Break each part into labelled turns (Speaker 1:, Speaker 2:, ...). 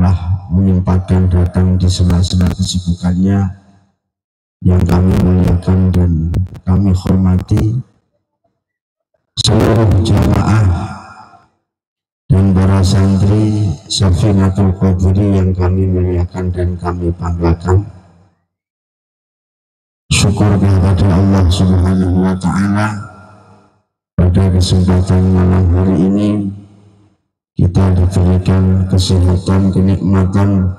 Speaker 1: telah menyempatkan datang di sela-sela kesibukannya yang kami muliakan dan kami hormati, seluruh jamaah dan para santri Safinatul Qadri yang kami muliakan dan kami banggakan. Syukur kepada Allah Subhanahu wa Ta'ala, pada kesempatan malam hari ini kita diberikan kesehatan, kenikmatan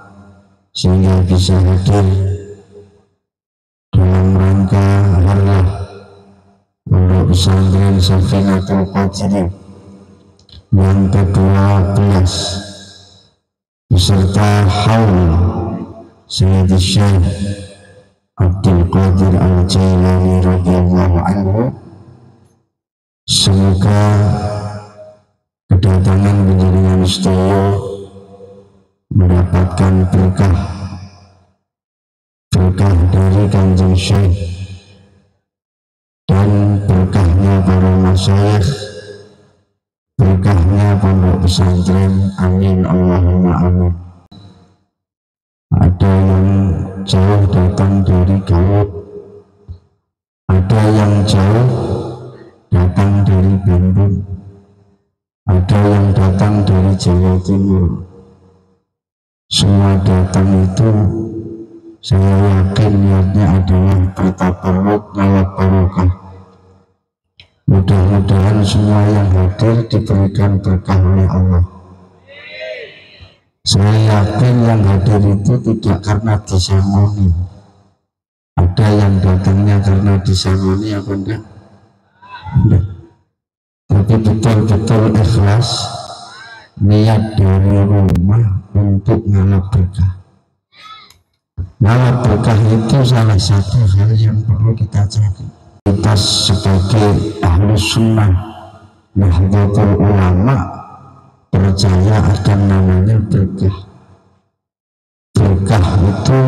Speaker 1: sehingga bisa hadir dalam rangka harlah Pondok Pesantren Safinatul Qadri yang ke-12 beserta haul Sayyidi Syekh Abdul Qadir Al-Jailani radhiyallahu anhu. Semoga kedatangan penjenengan sedaya mendapatkan berkah dari Kanjeng Syekh dan berkahnya para masyayikh, berkahnya pondok pesantren. Amin Allahumma amin. Ada yang jauh datang dari Garut, ada yang jauh datang dari Bandung, ada yang datang dari Jawa Timur. Semua datang itu saya yakin niatnya adalah bertabarruk lewat barokah. Mudah-mudahan semua yang hadir diberikan berkah oleh Allah. Saya yakin yang hadir itu tidak karena disangoni. Ada yang datangnya karena disangoni apa enggak? Enggak. Tapi betul-betul ikhlas, niat dari rumah untuk ngalap berkah. Ngalap berkah itu salah satu hal yang perlu kita cari. Kita sebagai ahli sunnah, Nahdlatul Ulama, percaya akan namanya berkah. Berkah itu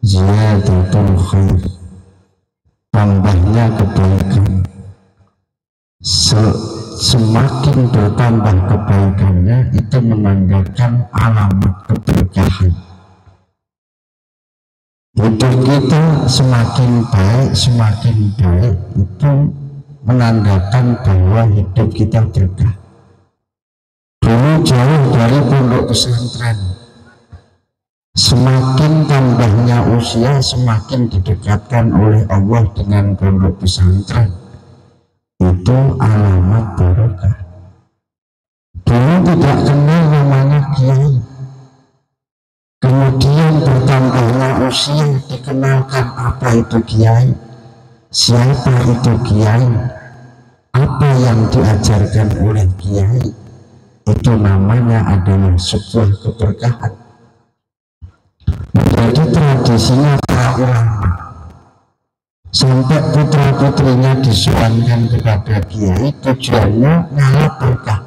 Speaker 1: ziyadatul khair, tambahnya kebaikan. Semakin bertambah kebaikannya, itu menandakan alamat keberkahan. Hidup kita semakin baik itu menandakan bahwa hidup kita berkah. Dulu jauh dari pondok pesantren, semakin tambahnya usia semakin didekatkan oleh Allah dengan pondok pesantren. Itu alamat barokah. Dulu tidak kenal namanya kiai, kemudian bertambahnya usia dikenalkan apa itu kiai, siapa itu kiai, apa yang diajarkan oleh kiai. Itu namanya adalah sebuah keberkahan. Menjadi tradisinya para ulama, sampai putra-putrinya disuankan kepada kiai, tujuannya ngalap berkah.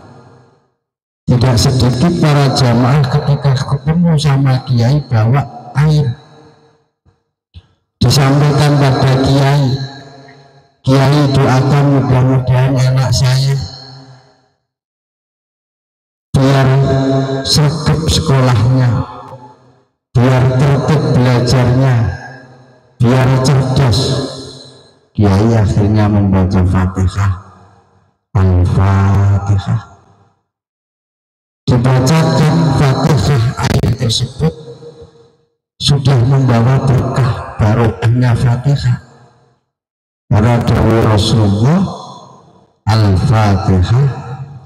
Speaker 1: Tidak sedikit para jamaah ketika ketemu sama kiai bawa air, disampaikan pada kiai, kiai doakan mudah-mudahan anak saya biar sergap sekolahnya, biar tertib belajarnya, biar cerdas. Kiai akhirnya membaca Fatihah, Al-Fatihah. Dibacakan Fatihah, air tersebut sudah membawa berkah barokahnya Fatihah. Para dawuh Rasulullah, Al-Fatihah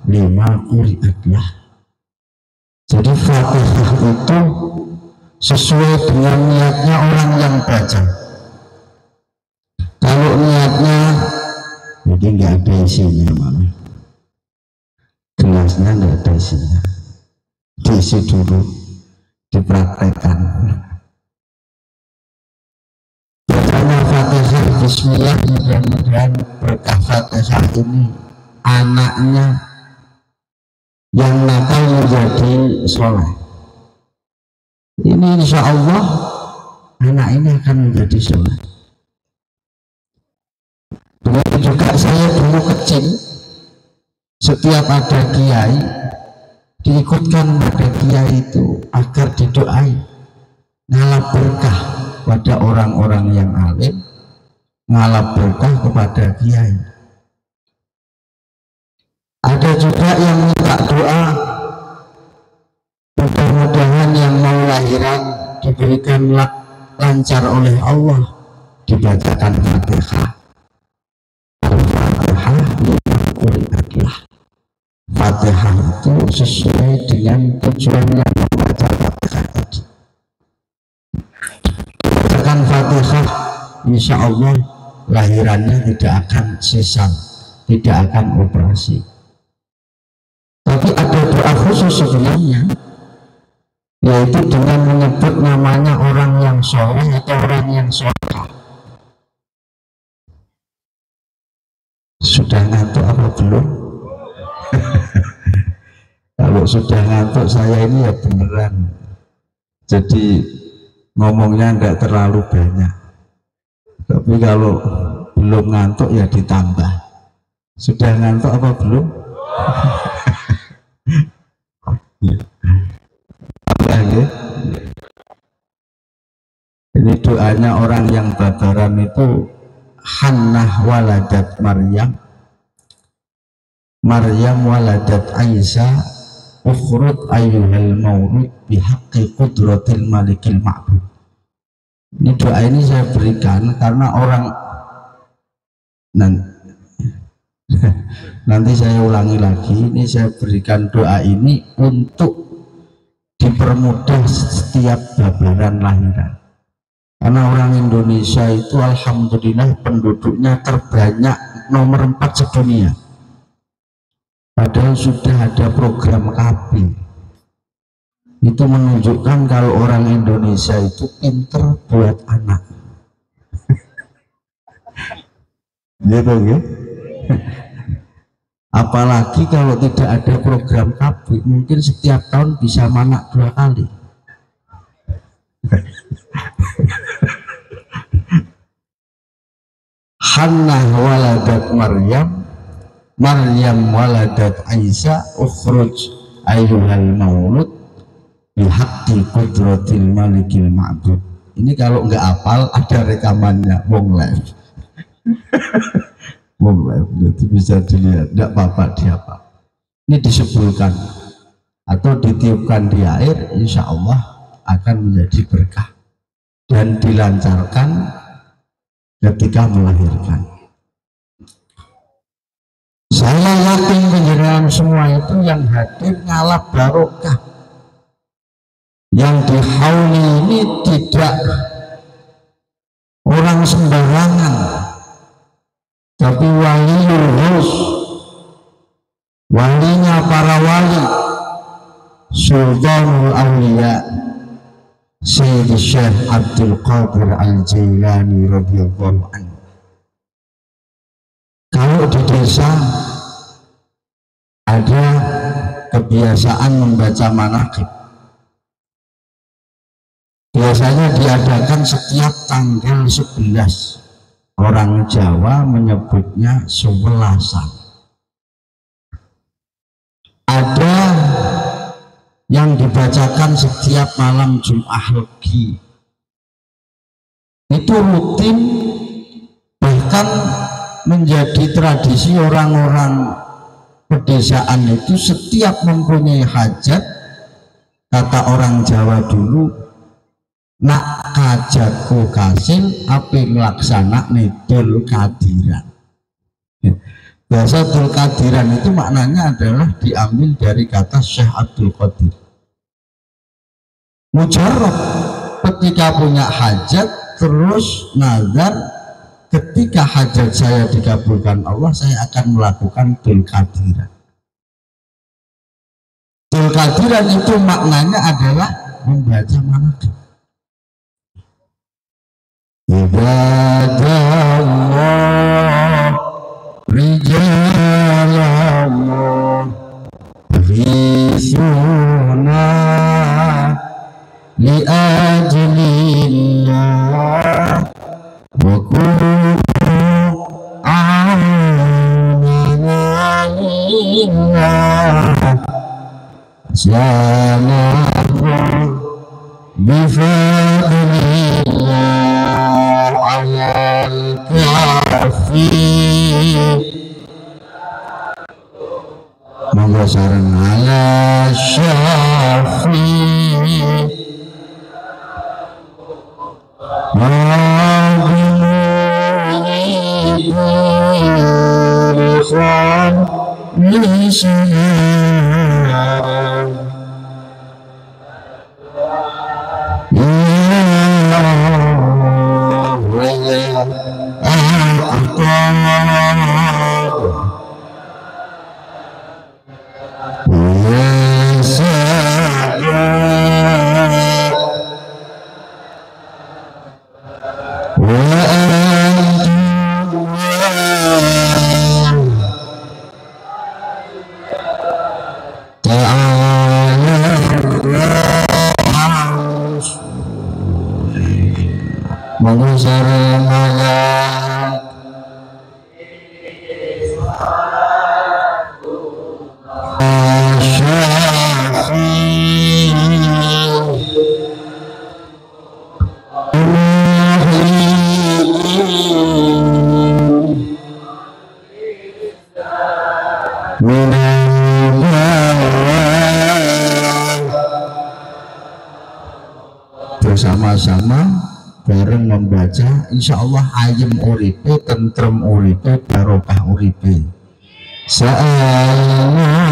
Speaker 1: lima quri'atlah. Jadi Fatihah itu sesuai dengan niatnya orang yang baca. Kalau niatnya jadi nggak ada isinya, malah gelasnya nggak ada isinya, diisi dulu, dipraktekkan. Bacanya Fatihah Bismillah, mudah-mudahan berkah Fatihah ini anaknya yang nakal menjadi soleh. Ini insya Allah anak ini akan menjadi soleh. Begitu juga saya dulu kecil, setiap ada kiai diikutkan pada kiai itu agar didoai ngalap berkah pada orang-orang yang alim, ngalap berkah kepada kiai. Ada juga yang minta doa, mudah-mudahan yang mau lahiran diberikan lancar oleh Allah, dibacakan Fatihah. Al-Fatihah lima quri'atlah. Fatihah itu sesuai dengan tujuan yang membaca Fatihah tadi. Bacakan Fatihah, insya Allah lahirannya tidak akan sesal, tidak akan operasi. Tapi ada doa khusus sebenarnya, yaitu dengan menyebut namanya orang yang soleh atau orang yang soleh. Sudah ngantuk apa belum? Kalau sudah ngantuk saya ini ya beneran, jadi ngomongnya enggak terlalu banyak. Tapi kalau belum ngantuk ya ditambah. Sudah ngantuk apa belum? Ya. Ini doanya orang yang babaran itu, Hannah waladat Maryam, Maryam waladat Aisyah, ukhrud ayyuhal maulud bihaqqi qudratil malikil ma'bud. Ini doa ini saya berikan karena orang nanti saya ulangi lagi, ini saya berikan doa ini untuk dipermudah setiap babaran lahiran. Karena orang Indonesia itu alhamdulillah penduduknya terbanyak nomor 4 sedunia. Padahal sudah ada program KB. Itu menunjukkan kalau orang Indonesia itu pinter buat anak. Gitu ya. Apalagi kalau tidak ada program KB, mungkin setiap tahun bisa manak 2 kali. Hannah waladat Maryam, Maryam waladat Aisyah, ukhruj ayyuhal maulud bihaqqi qudratil malikil ma'bud. Ini kalau nggak hafal ada rekamannya, wong live. Wong live, jadi bisa dilihat, nggak apa-apa dihafal. Ini disebutkan atau ditiupkan di air, insya Allah akan menjadi berkah dan dilancarkan ketika melahirkan. Saya yakin penjelasan semua itu yang hadir ngalap barokah. Yang dihauli ini tidak orang sembarangan, tapi waliul hus, walinya para wali, Sultanul Auliya Sayyid Syekh Abdul Qadir Al-Jailani radhiyallahu anhu. Kalau di desa ada kebiasaan membaca manaqib, biasanya diadakan setiap tanggal 11. Orang Jawa menyebutnya 11-an. Ada yang dibacakan setiap malam Jumat Legi. Itu rutin, bahkan menjadi tradisi orang-orang pedesaan itu setiap mempunyai hajat, kata orang Jawa dulu, nak hajatku kasil api melaksana nidul kadiran. Bahasa Abdul Qadiran itu maknanya adalah diambil dari kata Syekh Abdul Qadir. Mujarrab, ketika punya hajat terus nazar, ketika hajat saya dikabulkan Allah, saya akan melakukan Dul Qadiran. Dul Qadiran itu maknanya adalah membaca manaqib. Ibadallah rijalallah risuna li ajlillah wa kunu aminalillah Assalamualaikum bersama-sama bareng membaca, insya Allah ayem uripe, tentrem uripe, barokah uripe. Assalamualaikum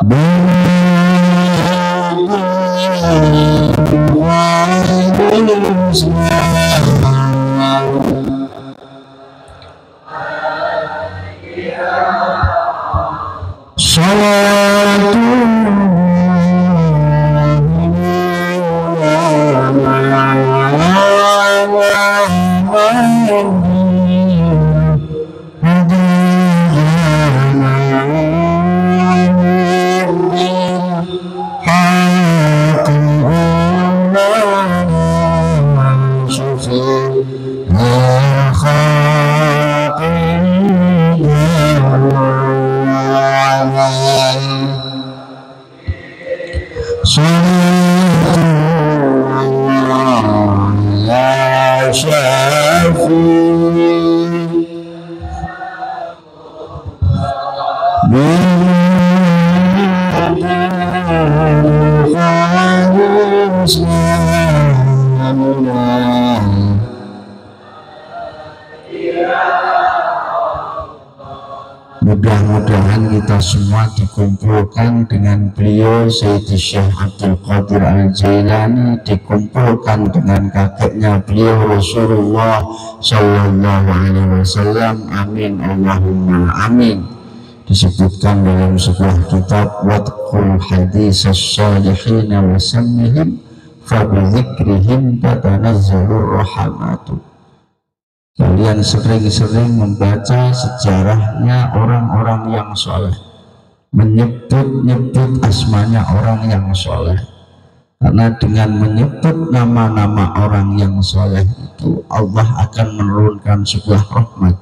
Speaker 2: Bye.
Speaker 1: Mudah-mudahan kita semua dikumpulkan dengan beliau Sayyidi Syekh Abdul Qadir Al-Jailani, dikumpulkan dengan kakeknya beliau Rasulullah Sallallahu Alaihi Wasallam. Amin Allahumma amin. Disebutkan dalam sebuah kitab, wadqul hadis as-salihin wa sammihim fa bi dzikrihim tatanazzalur rahmatu. Kalian sering-sering membaca sejarahnya orang-orang yang soleh, menyebut-nyebut asmanya orang yang soleh, karena dengan menyebut nama-nama orang yang soleh itu Allah akan menurunkan sebuah rahmat.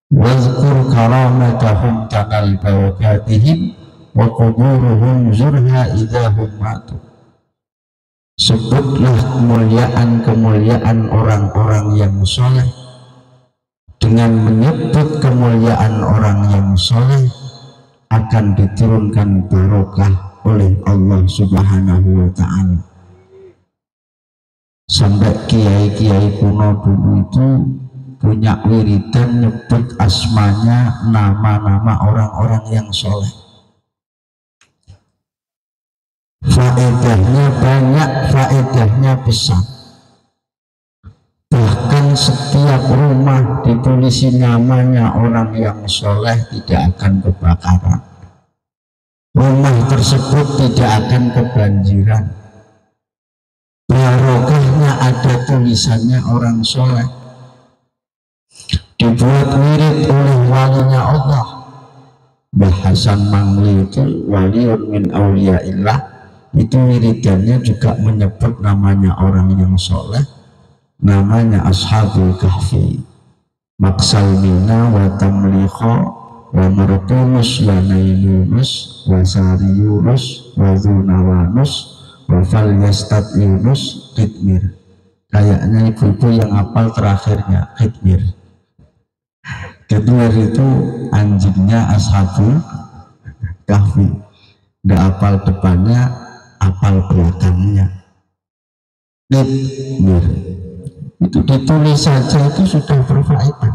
Speaker 1: Wazkur karamatahum tanal barakatihim wa quburuhum zurha idahum matu. Sebutlah kemuliaan orang-orang yang soleh. Dengan menyebut kemuliaan orang yang soleh akan diturunkan barokah oleh Allah Subhanahu wa Ta'ala. Sampai kiai-kiai kuno dulu itu punya wiridan nyebut asmanya, nama-nama orang-orang yang soleh. Faedahnya banyak, faedahnya besar. Bahkan setiap rumah ditulisi namanya orang yang soleh tidak akan kebakaran. Rumah tersebut tidak akan kebanjiran. Barokahnya ada tulisannya orang soleh. Dibuat wirid oleh walinya Allah. Mbah Hasan Mangli itu waliun min auliyaillah. Itu wiridannya juga menyebut namanya orang yang soleh, namanya Ashabul Kahfi, Maksal Mina wa Tamliho wa Martunus wa Nailunus wa Sariyunus wa Zunawanus wa Falyastad Yunus Khidmir. Kayaknya ibu-ibu yang hafal terakhirnya Khidmir. Khidmir itu anjingnya Ashabul Kahfi. Nggak hafal depannya, apal belakangnya. Khidmir itu ditulis saja itu sudah berfaedah.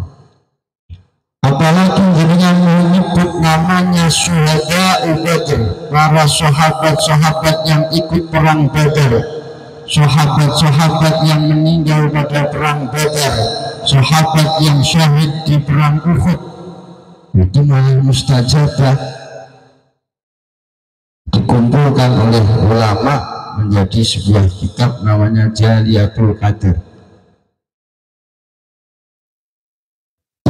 Speaker 1: Apalagi dirinya menyebut namanya syuhada Badr, para sahabat-sahabat yang ikut perang Badar, sahabat-sahabat yang meninggal pada perang Badar, sahabat yang syahid di perang Uhud. Itu malah mustajabah. Dikumpulkan oleh ulama menjadi sebuah kitab namanya Jaliyatul Qadar.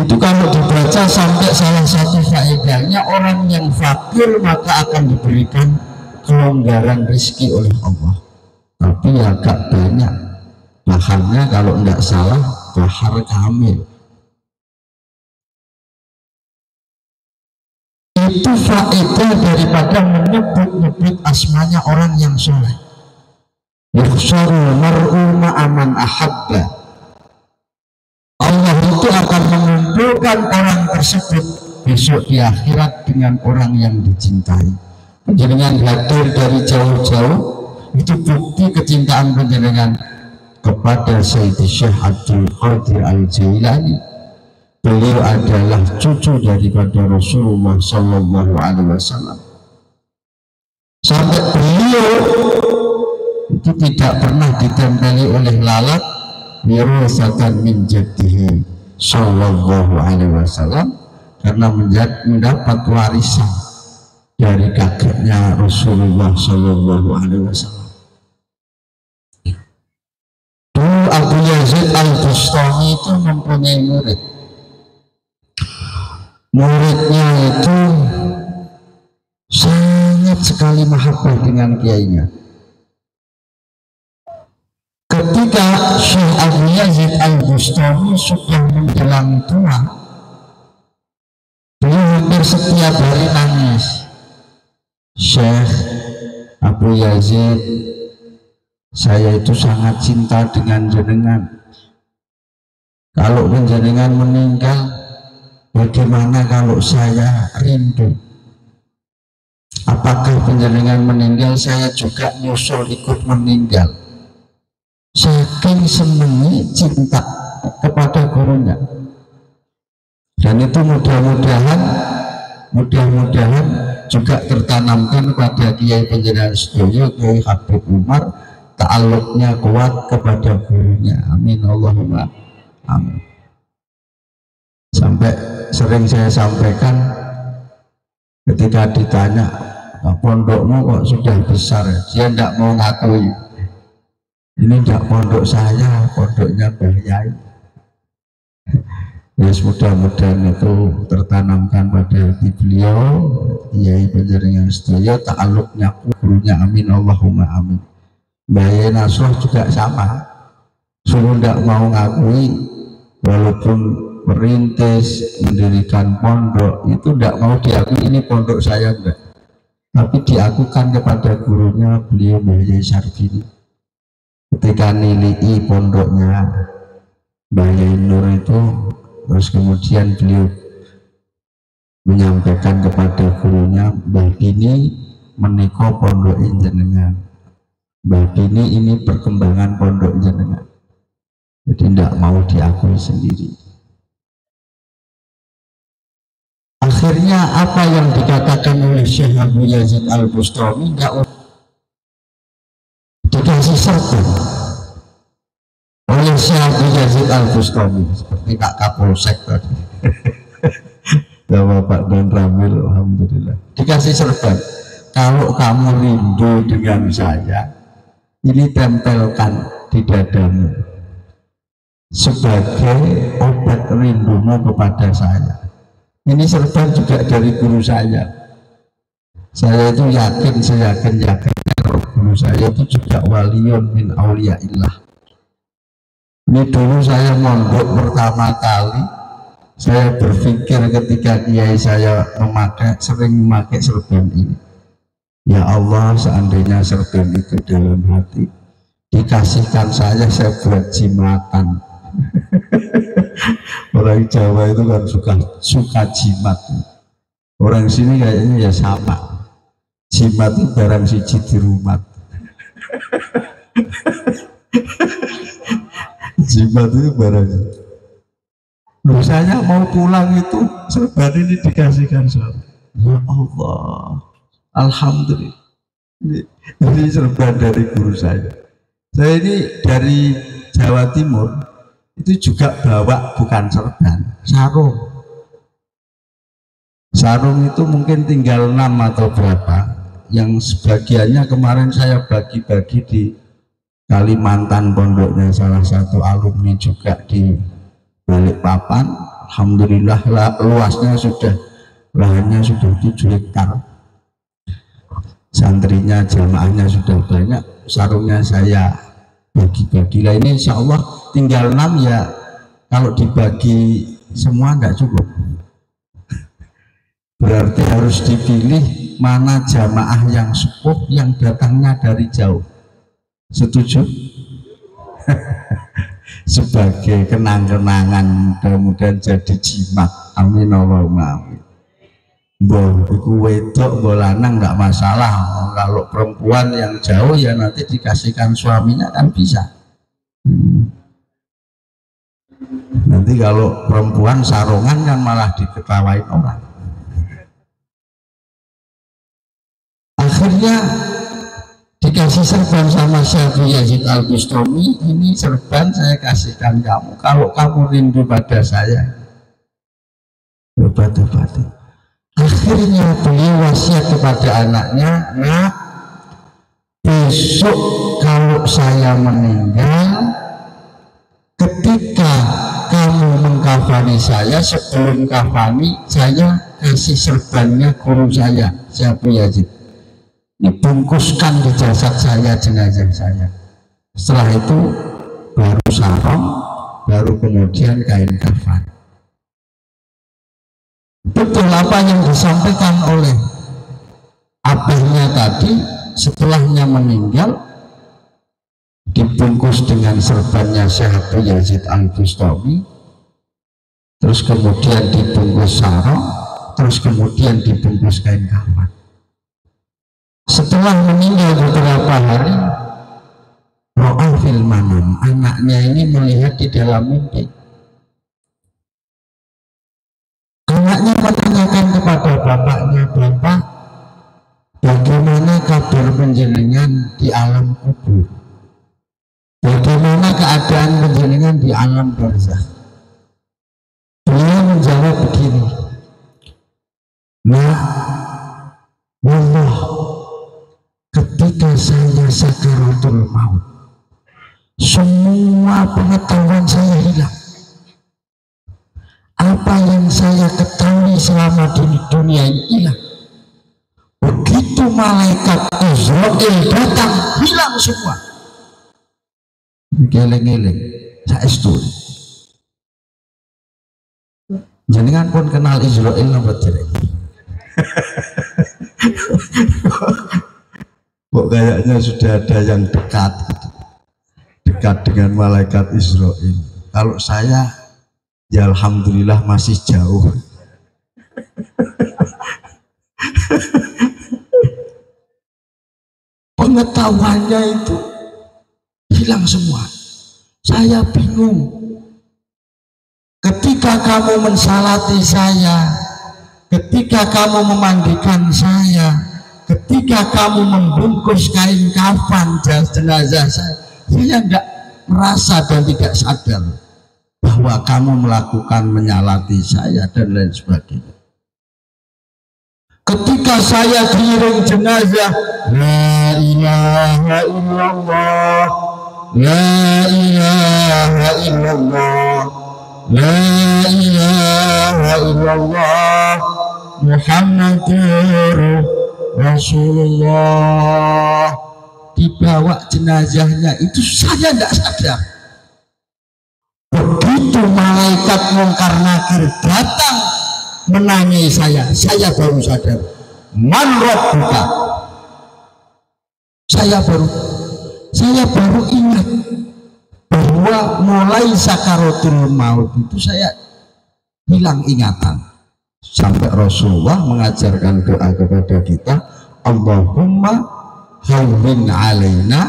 Speaker 1: Itu kalau dibaca sampai salah satu faedahnya, orang yang fakir maka akan diberikan kelonggaran rezeki oleh Allah. Tapi agak banyak, bahannya kalau tidak salah bahar kamil. Itu faedah daripada menyebut-nyebut asmanya orang yang soleh. Yuhsyarul mar'u ma'aman ahabba. Allah itu akan mengumpulkan orang tersebut besok di akhirat dengan orang yang dicintai. Panjenengan hadir dari jauh-jauh, itu bukti kecintaan panjenengan kepada Sayyidi Syekh Abdul Qadir Al-Jailani. Beliau adalah cucu daripada Rasulullah Sallallahu Alaihi Wasallam. Sampai beliau itu tidak pernah ditempeli oleh lalat, wirasatan min jaddihi Sallallahu Alaihi Wasallam, karena mendapat warisan dari kakeknya Rasulullah Sallallahu Alaihi Wasallam. Dulu Abu Yazid Al-Bustami itu mempunyai murid. Muridnya itu sangat sekali mahabbah dengan kiainya. Ketika Syekh Abu Yazid Al-Bustami sudah menjelang tua, beliau hampir setiap hari nangis. Syekh Abu Yazid, saya itu sangat cinta dengan jenengan. Kalau jenengan meninggal, bagaimana kalau saya rindu? Apakah panjenengan meninggal saya juga nyusul ikut meninggal? Saking senangnya cinta kepada gurunya. Dan itu mudah-mudahan juga tertanamkan pada Kiai Panjenengan sedaya, Kiai Habib Umar, ta'alluqnya kuat kepada gurunya. Amin Allahumma amin. Sampai sering saya sampaikan ketika ditanya, pondokmu kok sudah besar, dia tidak mau ngakui. Ini tidak pondok saya, pondoknya Mbah Yai. Ya mudah-mudahan itu tertanamkan pada hati beliau, Kiai Panjenengan sedaya, ta'alluqnya gurunya. Amin Allahumma amin. Mbah Yai Nasroh juga sama, suruh tidak mau ngakui, walaupun merintis mendirikan pondok itu tidak mau diakui, ini pondok saya enggak, tapi diakukan kepada gurunya beliau Mbah Yai Syarbini. Ketika nilai pondoknya Mbah Yai Nur itu, terus kemudian beliau menyampaikan kepada gurunya, Mbah Dini menika pondok jenengan, Mbah Dini ini perkembangan pondok jenengan. Jadi tidak mau diakui sendiri. Akhirnya apa yang dikatakan oleh Syekh Abu Yazid Al-Bustami tidak dikasih serta oleh Syekh Abu Yazid Al-Bustami, seperti Kak Kapolsek tadi. Ya Bapak dan Ramil, alhamdulillah dikasih serban. Kalau kamu rindu dengan saya, ini tempelkan di dadamu sebagai obat rindumu kepada saya. Ini serban juga dari guru saya. Saya itu yakin, saya yakin kalau guru saya itu juga waliyun min auliyaillah. Ini dulu saya mondok pertama kali, saya berpikir ketika kiai saya sering memakai serban ini, ya Allah, seandainya serban itu dalam hati dikasihkan saya buat jimatan. Orang Jawa itu kan suka jimat. Orang sini kayaknya ya sama. Jimat itu barang siji di rumah. Jimat itu barang. Loh, saya mau pulang itu serban ini dikasihkan saya. Ya Allah, alhamdulillah. Ini serban dari guru saya. Saya ini dari Jawa Timur. Itu juga bawa bukan serban, sarung. Sarung itu mungkin tinggal 6 atau berapa, yang sebagiannya kemarin saya bagi-bagi di Kalimantan, pondoknya salah satu alumni juga di Balikpapan. Alhamdulillah luasnya sudah, lahannya sudah 7 hektar, santrinya jamaahnya sudah banyak, sarungnya saya bagi-bagi. Lah ini insya Allah tinggal 6 ya, kalau dibagi semua enggak cukup, berarti harus dipilih mana jamaah yang sepuh yang datangnya dari jauh. Setuju? Sebagai kenang-kenangan, mudah-mudahan jadi jimat. Amin Allahumma amin. Mbah iku wedok mbah lanang enggak masalah, kalau perempuan yang jauh ya nanti dikasihkan suaminya kan bisa. Nanti kalau perempuan sarungan kan malah diketawain orang. Akhirnya dikasih serban sama Syekh Yazid Al-Bustami, ini serban saya kasihkan kamu kalau kamu rindu pada saya. Obat-obatan. Akhirnya beliau wasiat kepada anaknya, nak, besok kalau saya meninggal, ketika kamu mengkafani saya, sebelum kafani saya kasih serbannya guru saya, Syekh Yazid. Ini bungkuskan di jasad saya, jenazah saya. Setelah itu baru sarung, baru kemudian kain kafan. Betul apa yang disampaikan oleh abahnya tadi, setelahnya meninggal dibungkus dengan serbannya Syekh Yazid Al-Bustami, terus terus kemudian dibungkus sarung, terus kemudian dibungkus kain kafan. Setelah meninggal beberapa hari, ro'a fil manam, anaknya ini melihat di dalam mimpi. Anaknya menanyakan kepada bapaknya, "Bapak, bagaimana kabar penjenengan di alam kubur? Bagaimana keadaan penjenengan di alam barzakh?" Beliau menjawab begini, "Nah, wallah, ketika saya sakaratul maut, semua pengetahuan saya hilang. Apa yang saya ketahui selama di dunia ini hilang. Begitu malaikat Israel datang, hilang semua." Geleng-geleng, saestu. Jenengan pun kenal Israel napa dereng? Kok kayaknya sudah ada yang dekat dengan malaikat Israel. Kalau saya, ya alhamdulillah masih jauh. Pengetahuannya itu hilang semua. Saya bingung. Ketika kamu mensalati saya, ketika kamu memandikan saya, ketika kamu membungkus kain kafan jenazah saya tidak merasa dan tidak sadar bahwa kamu melakukan menyalati saya dan lain sebagainya. Ketika saya diiring jenazah, la ilaha illallah, la ilaha illallah, la ilaha illallah, Muhammadur Rasulullah, dibawa jenazahnya itu saya tidak sadar. Begitu malaikat Mungkar Nakir datang menanyai saya baru sadar. Man rabbuka? Saya baru ingat bahwa mulai sakaratul maut itu saya hilang ingatan. Sampai Rasulullah mengajarkan doa kepada kita, Allahumma hawwin alaina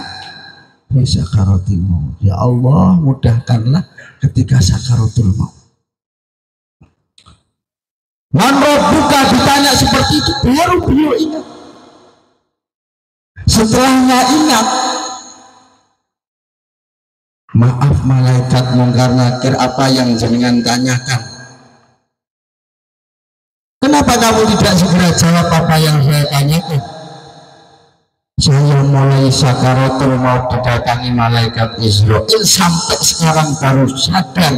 Speaker 1: fi sakaratul maut. Ya Allah, mudahkanlah ketika sakaratul maut. Man rabbuka ditanya seperti itu, baru beliau ingat. Setelahnya ingat, maaf malaikat Mungkar Nakir, apa yang jenengan tanyakan? Kenapa kamu tidak segera jawab apa yang saya tanyakan? Saya mulai sakaratul maut didatangi malaikat Israel sampai sekarang baru sadar,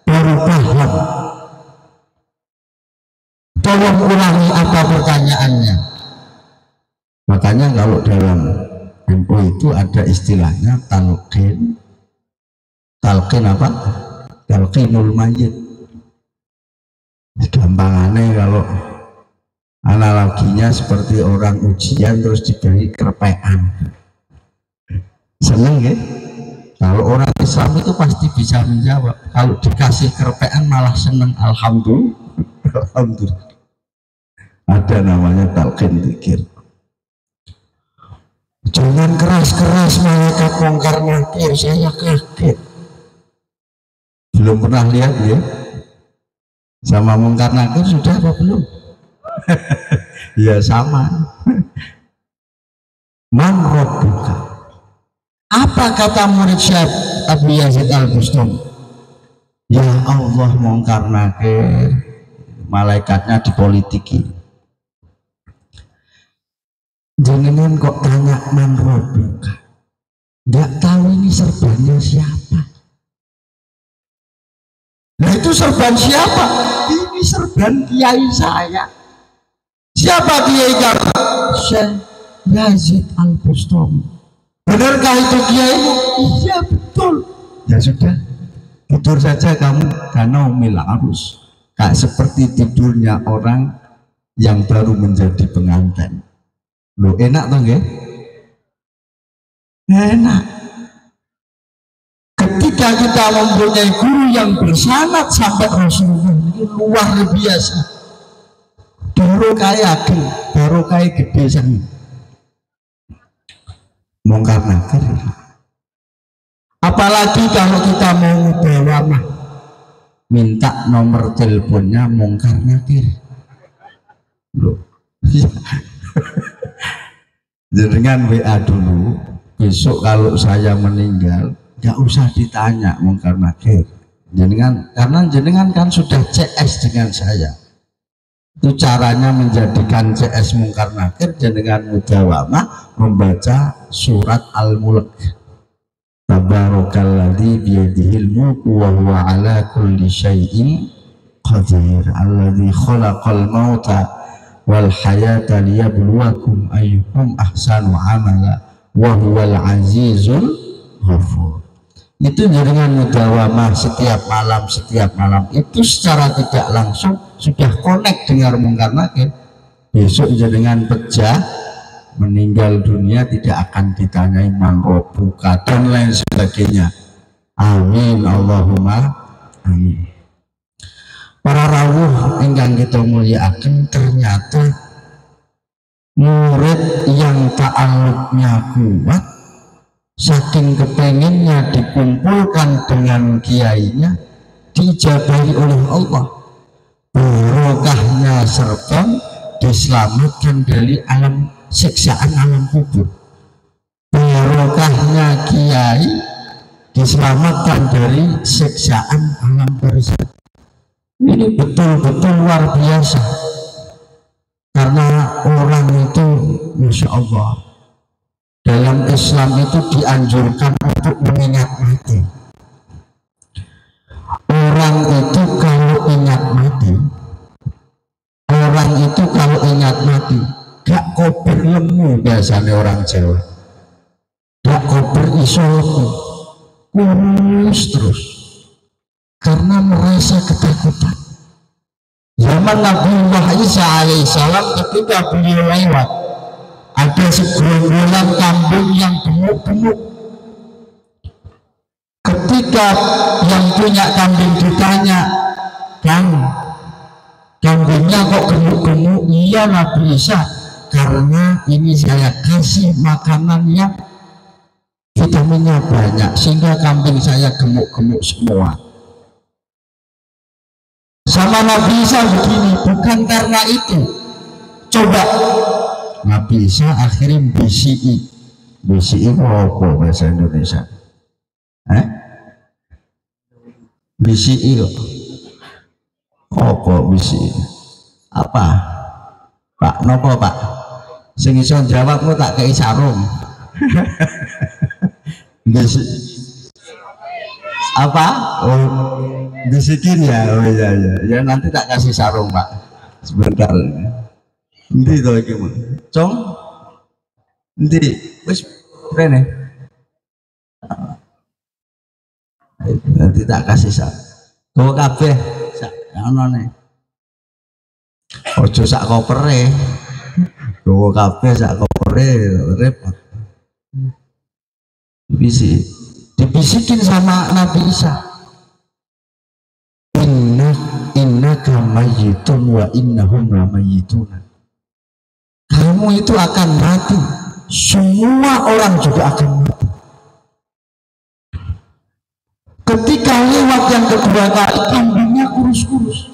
Speaker 1: baru paham. Tolong ulangi apa pertanyaannya. Makanya kalau dalam NU itu ada istilahnya talqin. Talqin apa? Talqinul mayyit. Gampangannya kalau analoginya seperti orang ujian terus diberi kerpean. Seneng ya? Kalau orang Islam itu pasti bisa menjawab. Kalau dikasih kerpean malah seneng. Alhamdulillah. Alhamdulillah. Ada namanya talqin dzikir. Jangan keras-keras malaikat Mungkar Nakir, saya kaget. Belum pernah lihat ya? Sama Mungkar Nakir sudah apa belum? Ya sama. Man rabbuka? Apa kata murid Syekh Abu Yazid Al-Bustami? Ya Allah, Mungkar Nakir, malaikatnya dipolitiki. Jenengan kok tanya man rabbuka? Nggak tahu ini serbannya siapa. Nah itu serban siapa? Ini serban kiai saya. Siapa kiai kamu? Syekh Yazid Al-Bustami. Benarkah itu kiaimu? Iya betul. Ya sudah, tidur saja kamu, karena umil arus. Kayak seperti tidurnya orang yang baru menjadi pengantin. Loh enak toh nggih? Enak. Ketika ketika kita mempunyai guru yang bersanad sampai Rasulullah, ini luar biasa. Barokah gede sana. Mungkar nakir. Apalagi kalau kita mau bawa minta nomor teleponnya mungkar nakir. Loh. Jenengan WA dulu, besok kalau saya meninggal nggak usah ditanya mungkar nakir. Karena jenengan kan sudah CS dengan saya. Itu caranya menjadikan CS mungkar nakir jenengan mudawamah membaca surat Al-Mulk. Tabarakalladzi biyadihil mulku wa huwa ala kulli syai'in qadir. Alladzi khalaqal mauta wal hayata liyabluwakum ayyukum ahsanu amala wa huwal azizul ghafur. Itu jaringan mudawamah setiap malam itu secara tidak langsung sudah connect dengan mungkar nakir. Besok jaringan pecah meninggal dunia tidak akan ditanyai man rabbuka dan lain sebagainya. Amin Allahumma amin. Para rawuh ingkang kita mulyakaken, ternyata murid yang ta'alluqnya kuat saking kepenginnya dikumpulkan dengan kiainya diijabahi oleh Allah, barokahnya serta diselamatkan dari alam siksaan alam kubur, barokahnya kiai diselamatkan dari siksaan alam barzakh. Ini betul-betul luar biasa, karena orang itu Masya Allah dalam Islam itu dianjurkan untuk mengingat mati. Orang itu kalau ingat mati gak kober lemu, biasanya orang Jawa gak kober iso lemu, kurus terus karena merasa ketakutan. Zaman Nabi Isa alaihissalam ketika beliau lewat, ada segerombolan kambing yang gemuk-gemuk. Ketika yang punya kambing ditanya, "Kang, kambingnya kok gemuk-gemuk?" "Iya Nabi Isa, karena ini saya kasih makanan yang vitaminnya banyak sehingga kambing saya gemuk-gemuk semua." Sama Nabi Isa begini, bukan karena itu. Coba Nabi Isa akhirnya BCI apa bahasa Indonesia? BCI kok apa BCI? Apa? Pak, nopo Pak? Sing iso jawabmu tak kei sarung. Apa? Oh, bisikin ya. Oh iya iya. Ya nanti tak kasih sarung Pak. Sebentar. Nanti to iki, Cong. Nanti wis rene. Nanti tak kasih sarung. Gowo kabeh sak anone. Ojo sak kopere. Gowo kabeh sak kopere repot. Dibisikin sama Nabi Isa, innaka mayyitun wa innahum lamayyitun. Kamu itu akan mati, semua orang juga akan mati. Ketika lewat yang kedua kali, kambingnya kurus-kurus.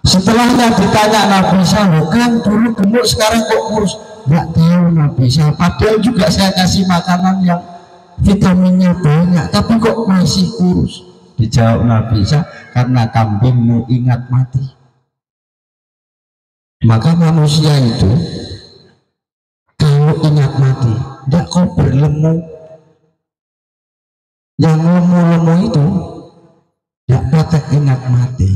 Speaker 1: Setelahnya ditanya Nabi Isa, kan dulu gemuk sekarang kok kurus? Nggak tahu Nabi Isa, padahal juga saya kasih makanan yang vitaminnya banyak, tapi kok masih kurus? Dijawab Nabi Isa, karena kambingmu ingat mati. Maka manusia itu kalau ingat mati, tidak kau berlemu. Yang lemu-lemu itu tidak patah ingat mati.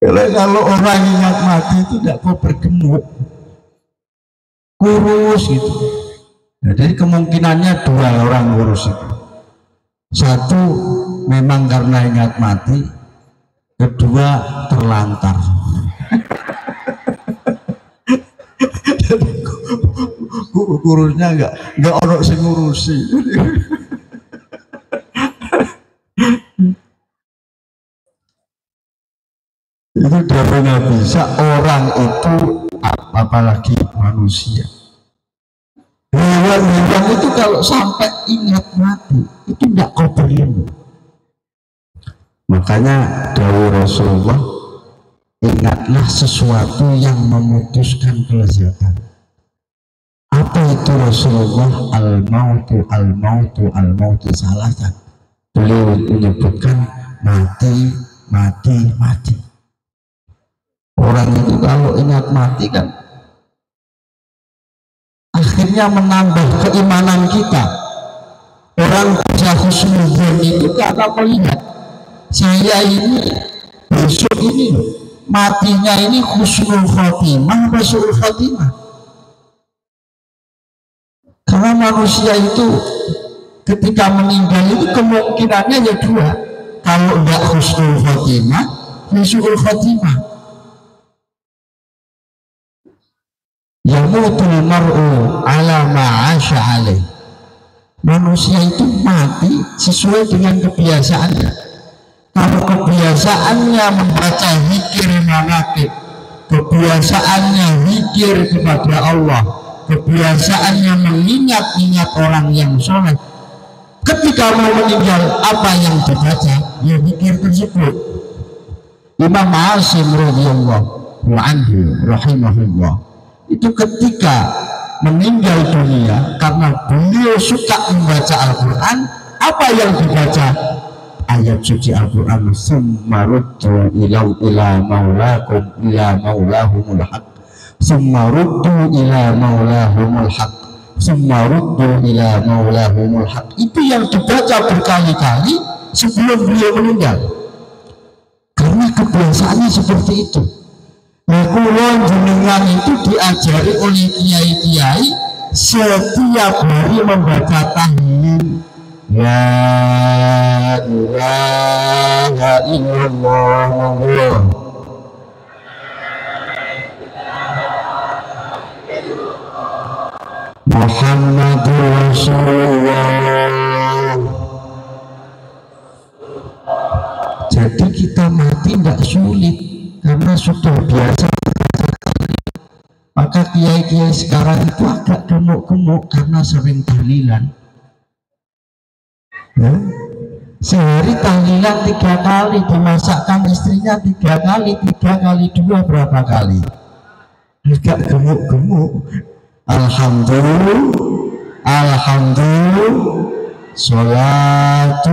Speaker 1: Kalau orang ingat mati itu tidak kau bergemuk, kurus gitu. Nah, jadi kemungkinannya dua orang kurus itu. Satu memang karena ingat mati, kedua terlantar.
Speaker 2: kurusnya enggak ono sing ngurusi. Itu dari bisa orang itu apalagi manusia. Hewan-hewan itu kalau sampai ingat mati itu tidak koberin. Makanya dawuh Rasulullah, ingatlah sesuatu yang memutuskan kelezatan. Apa itu Rasulullah? Al-mautu, al-mautu, al-mautu salatan. Beliau menyebutkan mati, mati, mati. Orang itu kalau ingat mati kan akhirnya menambah keimanan kita. Orang bisa husnuzon itu karena melihat saya ini besok ini matinya ini husnul khotimah, husnul khotimah. Karena manusia itu ketika meninggal itu kemungkinannya ya dua, kalau enggak husnul khotimah, husnul khotimah. Yamutul mar'u ala ma'asha alaih. Manusia itu mati sesuai dengan kebiasaannya. Kalau kebiasaannya membaca zikir manaqib, kebiasaannya zikir kepada Allah, kebiasaannya mengingat-ingat orang yang soleh, ketika mau meninggal apa yang dibaca? Ya zikir tersebut. Imam Asim radhiyallahu anhu rahimahullah itu ketika meninggal dunia karena beliau suka membaca Al-Quran, apa yang dibaca? Ayat suci Al-Quran, summa ruddu ila maulakum ila maulahumul haq, summa ruddu ila maulahumul haq, summa ruddu ila maulahumul haq. Itu yang dibaca berkali-kali sebelum beliau meninggal, karena kebiasaannya seperti itu. Nah, kulon jenengan itu diajari oleh kiai-kiai setiap hari membaca tahlil. La ilaha illallah. Muhammadur Rasulullah. Jadi kita mati tidak sulit karena sudah biasa. Maka kiai-kiai sekarang itu agak gemuk-gemuk karena sering tahlilan. Ya? Sehari tahlilan 3 kali, dimasakkan istrinya 3 kali, 3 kali 2 berapa kali? Agak gemuk-gemuk. Alhamdulillah, alhamdulillah, sholatullah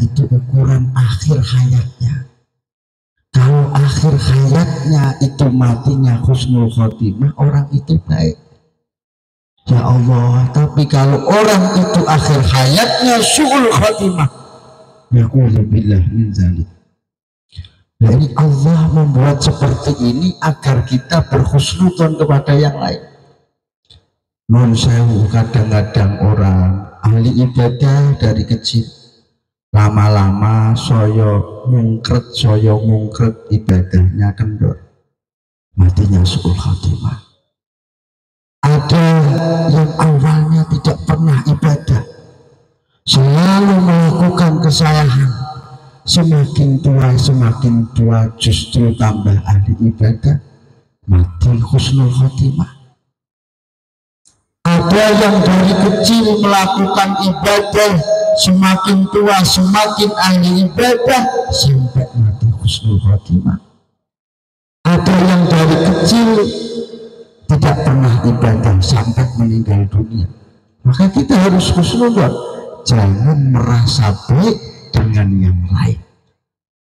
Speaker 2: itu ukuran akhir hayatnya. Kalau akhir hayatnya itu matinya husnul khotimah, orang itu baik. Ya Allah, tapi kalau orang itu akhir hayatnya su'ul khotimah, na'udzubillah min dzalik. Nah, ini Allah membuat seperti ini agar kita berhusnudzon kepada yang lain. Non sewu, kadang-kadang orang ahli ibadah dari kecil lama-lama soyo mungkret ibadahnya kendor, matinya su'ul khatimah. Ada yang awalnya tidak pernah ibadah, selalu melakukan kesalahan, semakin tua justru tambah ahli ibadah, mati husnul khatimah. Ada yang dari kecil melakukan ibadah, semakin tua semakin ahli ibadah, sampai mati husnul khatimah. Ada yang dari kecil tidak pernah ibadah sampai meninggal dunia. Maka kita harus husnudzon, jangan merasa baik dengan yang lain,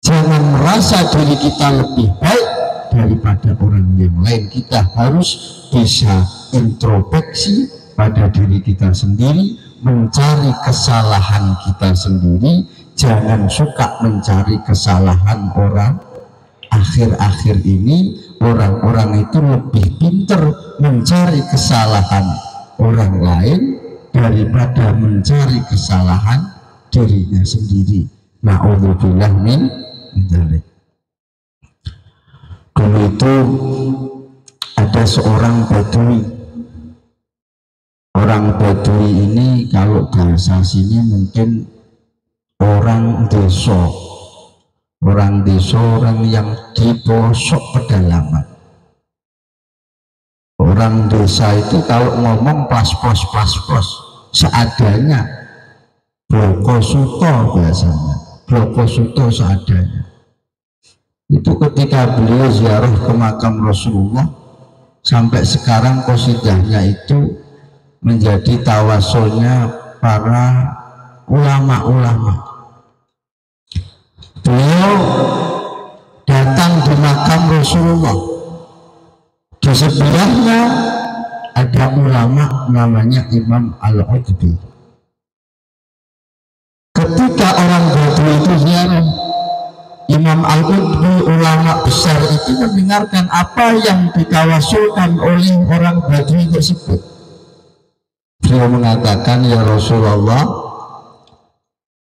Speaker 2: jangan merasa diri kita lebih baik daripada orang yang lain. Kita harus bisa introspeksi pada diri kita sendiri, mencari kesalahan kita sendiri, jangan suka mencari kesalahan orang. Akhir-akhir ini orang-orang itu lebih pintar mencari kesalahan orang lain daripada mencari kesalahan dirinya sendiri. Na'udzubillah min dzalik. Dulu itu ada seorang Badui. Orang Badui ini kalau bahasa sini mungkin orang desa. Orang desa, orang yang di pelosok pedalaman. Orang desa itu kalau ngomong pas-pos seadanya, bloko suto biasanya, bloko suto seadanya. Itu ketika beliau ziarah ke makam Rasulullah, sampai sekarang qasidahnya itu menjadi tawasulnya para ulama-ulama. Beliau datang di makam Rasulullah, di sebelahnya ada ulama namanya Imam Al-Utbi. Ketika orang Badui itu ziarah, Imam Al-Utbi, ulama besar itu mendengarkan apa yang ditawasulkan oleh orang Badui tersebut. Beliau mengatakan, ya Rasulullah,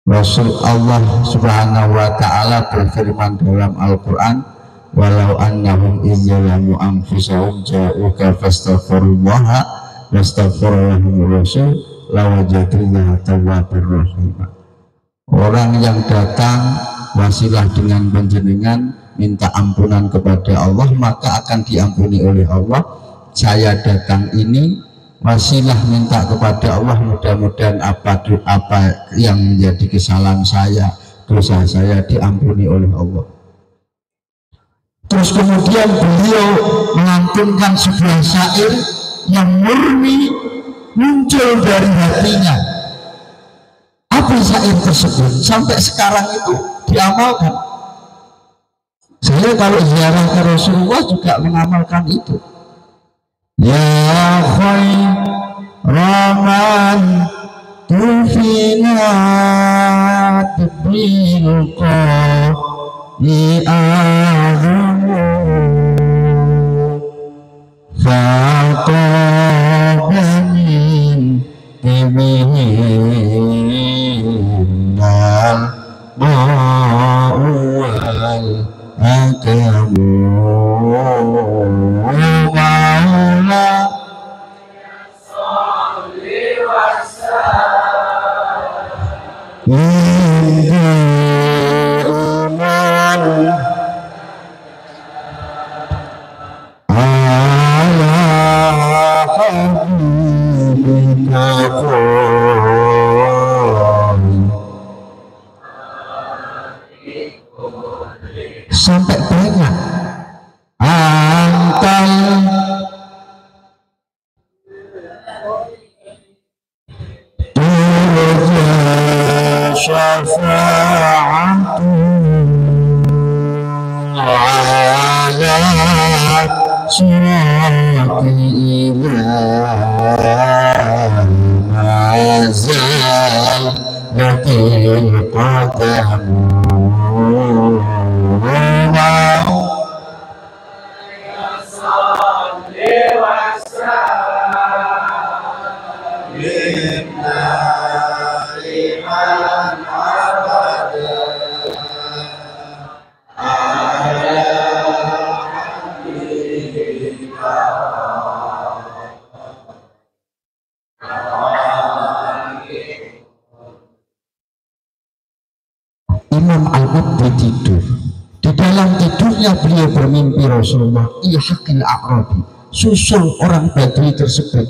Speaker 2: Rasul Allah subhanahu wa ta'ala berfirman dalam Al-Quran, walau annahum izzalamu anfusahum ja'uka fastaghfirullaha wastaghfirullahu rasul lawajadullaha tawwabur rahim. Orang yang datang wasilah dengan panjenengan, minta ampunan kepada Allah, maka akan diampuni oleh Allah. Saya datang ini wasilah minta kepada Allah, mudah-mudahan apa yang menjadi kesalahan saya, dosa saya diampuni oleh Allah. Terus kemudian beliau melantunkan sebuah syair yang murni muncul dari hatinya. Apa syair tersebut? Sampai sekarang itu diamalkan. Saya kalau ziarah ke Rasulullah juga mengamalkan itu. Ya khairan tufina bil qawli a'zamu faqabamin tibihinnal ba'uwal akamu
Speaker 1: surati ilahi mazal yatil qadamu Imam Al-Qubbi tidur. Di dalam tidurnya beliau bermimpi Rasulullah ihaqil a'rabi, susul orang Badui tersebut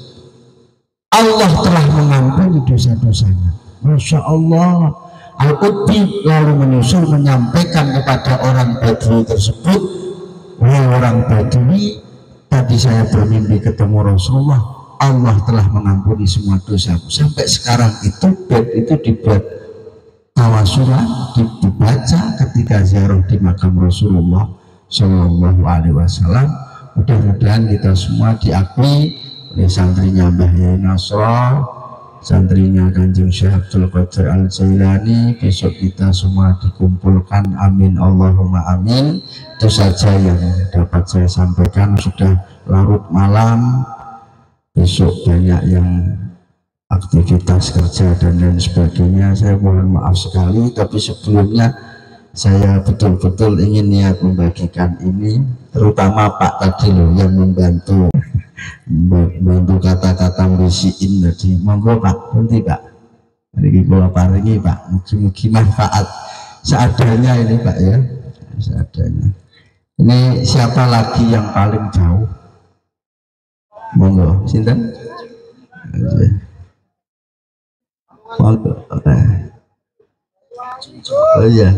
Speaker 1: Allah telah mengampuni dosa-dosanya. Masya Allah. Al-Qubbi lalu menyusul menyampaikan kepada orang Badui tersebut, wahai orang Badui, tadi saya bermimpi ketemu Rasulullah, Allah telah mengampuni semua dosa. Sampai sekarang itu bed itu dibuat tawasulan, dibaca ketika ziarah di makam Rasulullah Shallallahu Alaihi Wasallam. Mudah-mudahan kita semua diakui oleh santrinya Mbah Yai Nasro, santrinya Kanjeng Syekh Abdul Qadir Al Jailani. Besok kita semua dikumpulkan, amin Allahumma amin. Itu saja yang dapat saya sampaikan. Sudah larut malam, besok banyak yang aktivitas kerja dan lain sebagainya. Saya mohon maaf sekali, tapi sebelumnya saya betul-betul ingin niat membagikan ini, terutama Pak tadi loh yang membantu kata-kata berisiin tadi. Monggo Pak, nanti Pak, ini kalau paringi Pak, mugi-mugi manfaat seadanya ini Pak ya, seadanya. Ini siapa lagi yang paling jauh? Monggo, sinten? Oh iya,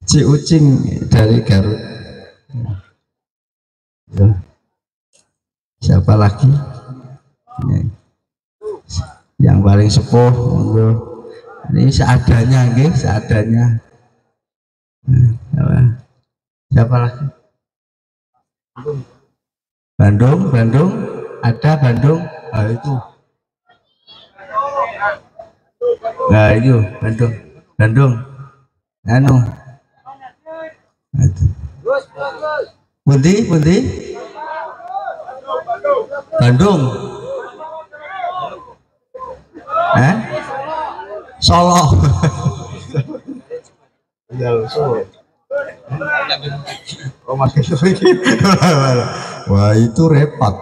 Speaker 1: Ciucing dari Garut. Siapa lagi? Yang paling sepuh, monggo. Ini seadanya, nggih, seadanya. Siapa lagi? Bandung ada Bandung. Nah itu. Nah itu Bandung. Anu. Itu. Pundi? Bandung. Solo. Wah itu repot.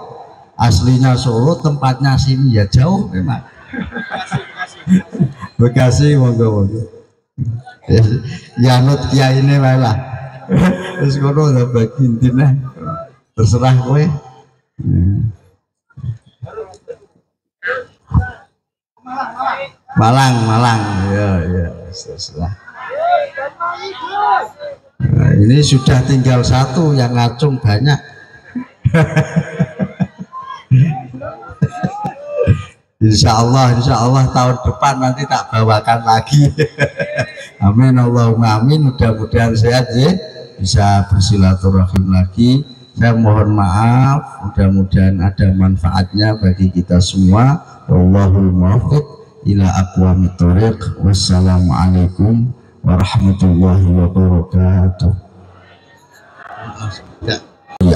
Speaker 1: Aslinya Solo, tempatnya sini ya jauh memang. Bekasi monggo. Ya nut kiai ini malah. Terus kono udah bagi intinya. Terserah kowe. Malang. Ya, terserah. Nah, ini sudah tinggal satu yang ngacung banyak. Insya Allah tahun depan nanti tak bawakan lagi. Amin Allahumma amin. Mudah-mudahan sehat ya, bisa bersilaturahim lagi. Saya mohon maaf, mudah-mudahan ada manfaatnya bagi kita semua. Wallahul muwaffiq ila aqwamit thoriq. Wassalamualaikum warahmatullahi wabarakatuh.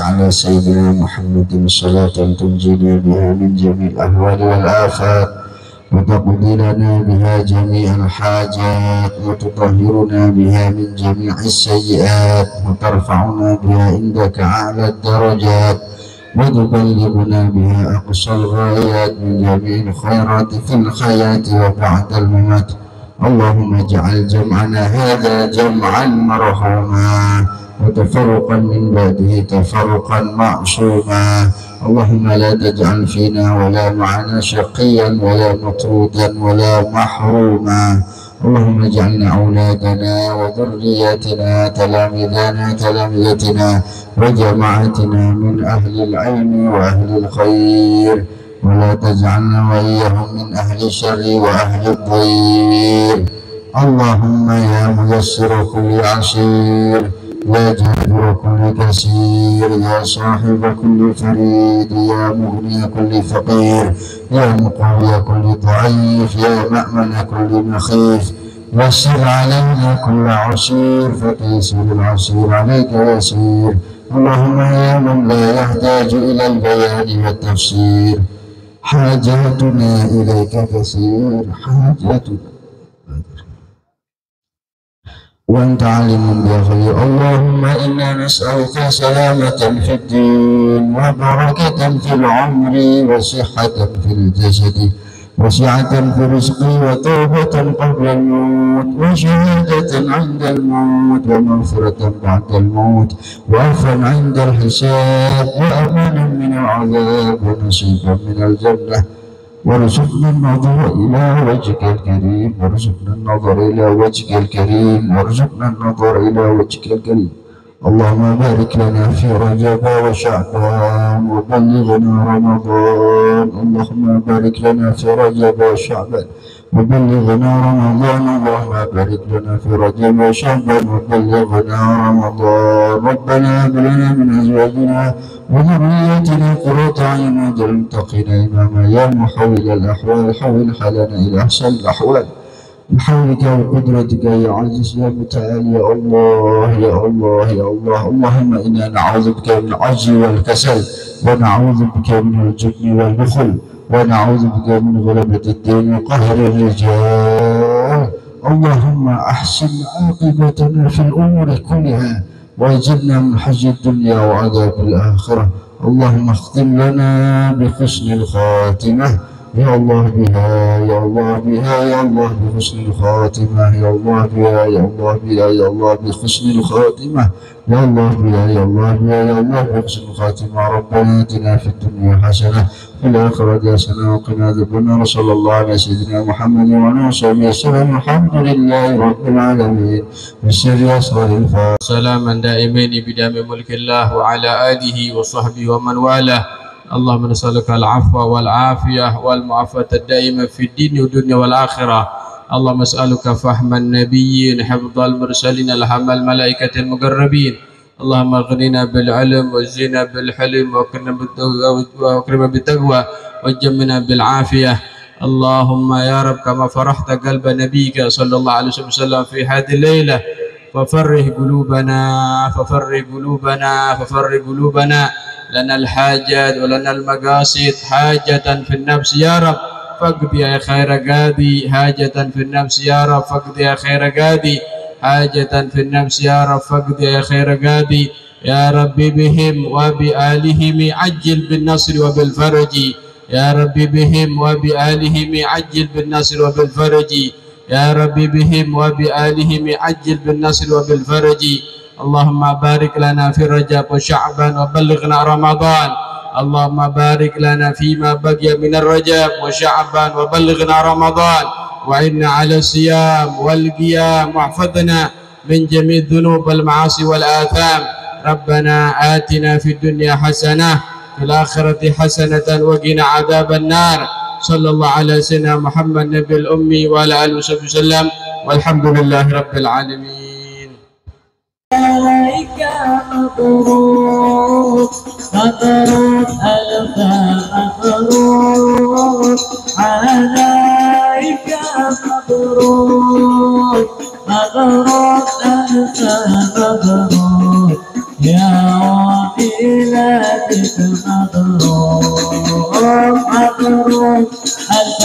Speaker 1: على سيدنا محمد صلاة تنجينا بها من جميع الأهوال والآفات وتقضي لنا بها جميع الحاجات وتطهرنا بها من جميع السيئات وترفعنا بها عندك أعلى الدرجات وتبلغنا بها أقصى الغايات من جميع الخيرات في الحياة وبعد الممات. اللهم اجعل جمعنا هذا جمعا مرحوما وتفرقا من بعده تفرقا معصوما. اللهم لا تجعل فينا ولا معنا شقيا ولا مطرودا ولا محروما. اللهم اجعلنا أولادنا وذرياتنا تلامذتنا وجماعتنا من أهل العلم وأهل الخير ولا تجعلنا وإياهم من أهل الشر وأهل الضير. اللهم يا ميسر كل عسير، يا جابر كل كسير، يا صاحب كل فريد، يا مغني كل فقير، يا مقوي كل ضعيف، يا مأمن كل مخيف، يسر علينا كل عسير فتيسير العسير عليك يسير. اللهم يا من لا يحتاج إلى البيان والتفسير، حاجاتنا إليك كثير، حاجاتنا وأنت عليم بخير. اللهم إنا نسألك سلامة في الدين وبركة في العمر وصحة في الجسد وسعة في الرزق وتوبة قبل الموت وشهادة عند الموت ومغفرة بعد الموت وعفوا عند الحساب وأمانا من العذاب ونصيبا من الجنة. وارزقنا النظر إلى وجهك الكريم، وارزقنا النظر إلى وجهك الكريم، وارزقنا النظر إلى وجهك الكريم. اللهم بارك لنا في رجب وشعبان وبلغنا رمضان. اللهم بارك لنا في رجب وشعبان وبلغنا رمضان. اللهم بارك لنا في رجب وشعبان وبلغنا رمضان. ربنا هب لنا من أزواجنا وذرياتنا قرة أعين واجعل المتقين إماما. يا محول الأحوال حول حالنا إلى أحسن الأحوال بحولك وقدرتك يا عزيز يا متعال يا الله يا الله يا الله. اللهم إنا نعوذ بك من العجز والكسل، ونعوذ بك من الجبن والبخل، ونعوذ بك من غلبة الدين وقهر الرجال. اللهم أحسن عاقبتنا في الأمور كلها واجرنا من حج الدنيا وعذاب الآخرة. اللهم اختم لنا بحسن الخاتمة يا الله بها يا الله بها يا الله بحسن الخاتمة يا الله بها يا الله بها يا الله بحسن الخاتمة يا الله بها يا الله بها يا الله بحسن الخاتمة. ربنا آتنا في الدنيا حسنة في الآخرة حسنة وقنا عذاب النار. صلى الله على سيدنا محمد وعلى آله وصحبه وسلم. الحمد لله رب العالمين. بسر أسرار الفاتحة.
Speaker 3: سلاما دائمين بدام ملك الله وعلى آله وصحبه ومن والاه. اللهم نسألك العفو والعافية والمعافاة الدائمة في الدين والدنيا والآخرة. اللهم نسألك فهم النبيين، حفظ المرسلين، الهم الملائكة المقربين. اللهم اغننا بالعلم وزينا بالحلم واكرمنا بالتقوى وجمنا بالعافية. اللهم يا رب كما فرحت قلب نبيك صلى الله عليه وسلم في هذه الليلة ففرح قلوبنا ففرح قلوبنا ففرح قلوبنا. لنا الحاجات ولنا المقاصد، حاجة في النفس يا رب فاقضي يا خير قاضي، حاجة في النفس يا رب فاقضي يا خير قاضي، حاجة في النفس يا رب فاقضي يا خير قاضي. يا رب بهم وبآلهم عجل بالنصر وبالفرج، يا رب بهم وبآلهم عجل بالنصر وبالفرج، يا رب بهم وبآلهم عجل بالنصر وبالفرج. اللهم بارك لنا في رجب وشعبان وبلغنا رمضان. اللهم بارك لنا فيما بقي من الرجب وشعبان وبلغنا رمضان، وعنا على الصيام والقيام، واحفظنا من جميع الذنوب والمعاصي والآثام. ربنا آتنا في الدنيا حسنة في الآخرة حسنة وقنا عذاب النار. صلى الله على سيدنا محمد نبي الأمي وعلى آله وصحبه وسلم، والحمد لله رب العالمين.
Speaker 4: عليك مبروك مبروك ألف مبروك عليك مبروك مبروك ألف مبروك يا وكيلتك مبروك مبروك ألف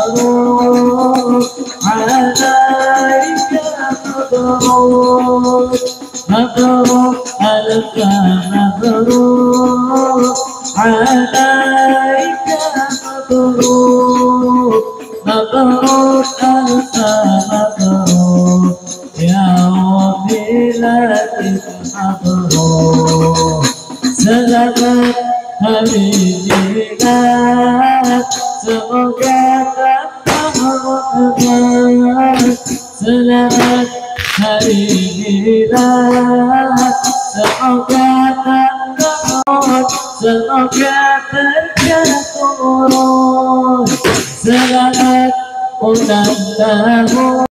Speaker 4: مبروك عليك مبروك مبروك ألف مبروك عليك مبروك مبروك ألف مبروك يا وكيلتك مبروك. سلامات حبيبي لك semoga tak selamat hari Milad, semoga tak semoga terjatuh. Selamat ulang tahun.